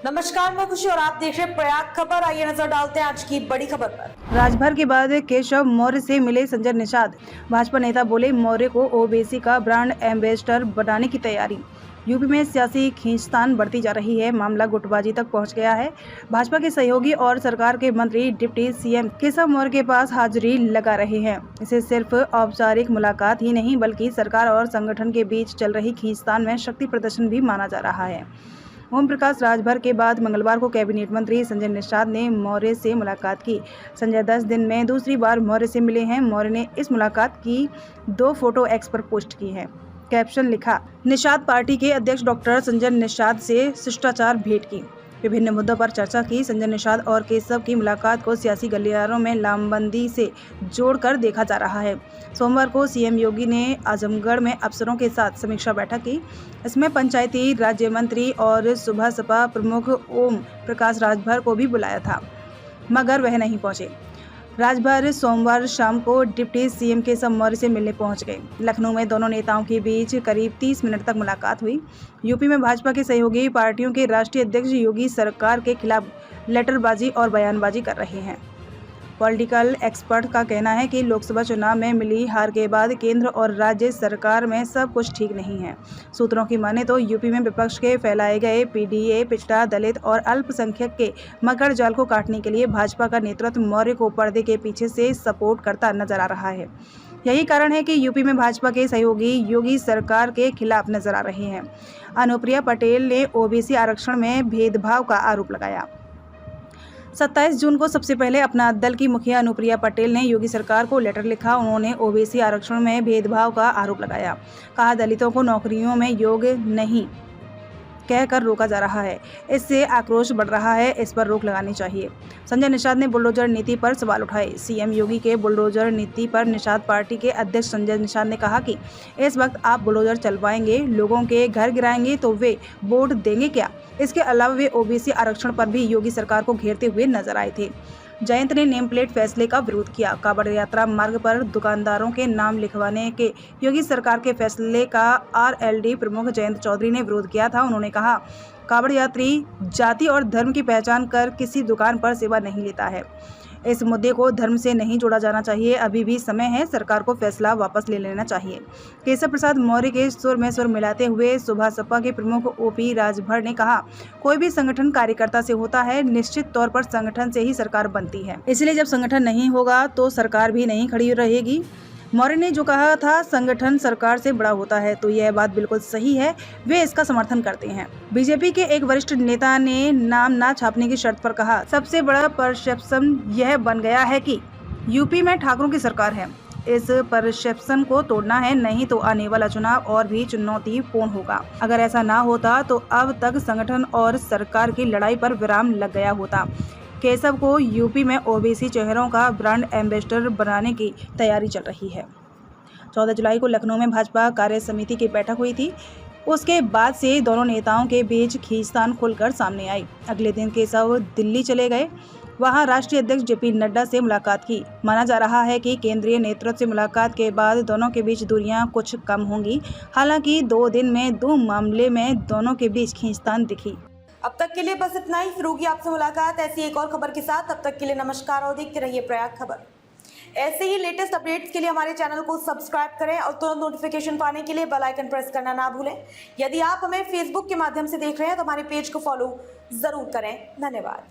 नमस्कार, मैं खुशी और आप देख रहे हैं प्रयाग खबर। आइए नजर डालते हैं आज की बड़ी खबर पर। राजभर के बाद केशव मौर्य से मिले संजय निषाद। भाजपा नेता बोले मौर्य को ओबीसी का ब्रांड एम्बेसडर बनाने की तैयारी। यूपी में सियासी खींचतान बढ़ती जा रही है, मामला गुटबाजी तक पहुंच गया है। भाजपा के सहयोगी और सरकार के मंत्री डिप्टी सीएम केशव मौर्य के पास हाजिरी लगा रहे हैं। इसे सिर्फ औपचारिक मुलाकात ही नहीं बल्कि सरकार और संगठन के बीच चल रही खींचतान में शक्ति प्रदर्शन भी माना जा रहा है। ओम प्रकाश राजभर के बाद मंगलवार को कैबिनेट मंत्री संजय निषाद ने मौर्य से मुलाकात की। संजय 10 दिन में दूसरी बार मौर्य से मिले हैं। मौर्य ने इस मुलाकात की 2 फोटो एक्स पर पोस्ट की है। कैप्शन लिखा, निषाद पार्टी के अध्यक्ष डॉक्टर संजय निषाद से शिष्टाचार भेंट की। विभिन्न मुद्दों पर चर्चा की। संजय निषाद और केशव की मुलाकात को सियासी गलियारों में लामबंदी से जोड़कर देखा जा रहा है। सोमवार को सीएम योगी ने आजमगढ़ में अफसरों के साथ समीक्षा बैठक की। इसमें पंचायती राज्य मंत्री और सुबह सपा प्रमुख ओम प्रकाश राजभर को भी बुलाया था, मगर वह नहीं पहुंचे। राजभर सोमवार शाम को डिप्टी सीएम केशव मौर्य से मिलने पहुंच गए। लखनऊ में दोनों नेताओं के बीच करीब 30 मिनट तक मुलाकात हुई। यूपी में भाजपा के सहयोगी पार्टियों के राष्ट्रीय अध्यक्ष योगी सरकार के खिलाफ लेटरबाजी और बयानबाजी कर रहे हैं। पॉलिटिकल एक्सपर्ट का कहना है कि लोकसभा चुनाव में मिली हार के बाद केंद्र और राज्य सरकार में सब कुछ ठीक नहीं है। सूत्रों की माने तो यूपी में विपक्ष के फैलाए गए पीडीए, पिछड़ा, दलित और अल्पसंख्यक के मकर जाल को काटने के लिए भाजपा का नेतृत्व मौर्य को पर्दे के पीछे से सपोर्ट करता नजर आ रहा है। यही कारण है कि यूपी में भाजपा के सहयोगी योगी सरकार के खिलाफ नजर आ रहे हैं। अनुप्रिया पटेल ने ओबीसी आरक्षण में भेदभाव का आरोप लगाया। 27 जून को सबसे पहले अपना दल की मुखिया अनुप्रिया पटेल ने योगी सरकार को लेटर लिखा। उन्होंने ओबीसी आरक्षण में भेदभाव का आरोप लगाया। कहा, दलितों को नौकरियों में योग्य नहीं कहकर रोका जा रहा है, इससे आक्रोश बढ़ रहा है, इस पर रोक लगानी चाहिए। संजय निषाद ने बुलडोजर नीति पर सवाल उठाए। सीएम योगी के बुलडोजर नीति पर निषाद पार्टी के अध्यक्ष संजय निषाद ने कहा कि इस वक्त आप बुलडोजर चलवाएंगे, लोगों के घर गिराएंगे तो वे वोट देंगे क्या? इसके अलावा वे ओबीसी आरक्षण पर भी योगी सरकार को घेरते हुए नजर आए थे। जयंत ने नेम प्लेट फैसले का विरोध किया। कांवड़ यात्रा मार्ग पर दुकानदारों के नाम लिखवाने के योगी सरकार के फैसले का आरएलडी प्रमुख जयंत चौधरी ने विरोध किया था। उन्होंने कहा, कांवड़ यात्री जाति और धर्म की पहचान कर किसी दुकान पर सेवा नहीं लेता है। इस मुद्दे को धर्म से नहीं जोड़ा जाना चाहिए। अभी भी समय है, सरकार को फैसला वापस ले लेना चाहिए। केशव प्रसाद मौर्य के सुर में सुर मिलाते हुए सुबह सपा के प्रमुख ओपी राजभर ने कहा, कोई भी संगठन कार्यकर्ता से होता है, निश्चित तौर पर संगठन से ही सरकार बनती है। इसलिए जब संगठन नहीं होगा तो सरकार भी नहीं खड़ी रहेगी। मौर्य ने जो कहा था संगठन सरकार से बड़ा होता है, तो यह बात बिल्कुल सही है, वे इसका समर्थन करते हैं। बीजेपी के एक वरिष्ठ नेता ने नाम ना छापने की शर्त पर कहा, सबसे बड़ा परसेप्शन यह बन गया है कि यूपी में ठाकरों की सरकार है। इस परसेप्शन को तोड़ना है, नहीं तो आने वाला चुनाव और भी चुनौतीपूर्ण होगा। अगर ऐसा ना होता तो अब तक संगठन और सरकार की लड़ाई पर विराम लग गया होता। केशव को यूपी में ओबीसी चेहरों का ब्रांड एम्बेसडर बनाने की तैयारी चल रही है। 14 जुलाई को लखनऊ में भाजपा कार्य समिति की बैठक हुई थी। उसके बाद से दोनों नेताओं के बीच खींचतान खुलकर सामने आई। अगले दिन केशव दिल्ली चले गए, वहां राष्ट्रीय अध्यक्ष जेपी नड्डा से मुलाकात की। माना जा रहा है कि केंद्रीय नेतृत्व से मुलाकात के बाद दोनों के बीच दूरियां कुछ कम होंगी। हालांकि 2 दिन में 2 मामले में दोनों के बीच खींचतान दिखी। अब तक के लिए बस इतना ही। फिर होगी आपसे मुलाकात ऐसी एक और खबर के साथ। तब तक के लिए नमस्कार और देखते रहिए प्रयाग खबर। ऐसे ही लेटेस्ट अपडेट्स के लिए हमारे चैनल को सब्सक्राइब करें और तुरंत नोटिफिकेशन पाने के लिए बेल आइकन प्रेस करना ना भूलें। यदि आप हमें फेसबुक के माध्यम से देख रहे हैं तो हमारे पेज को फॉलो जरूर करें। धन्यवाद।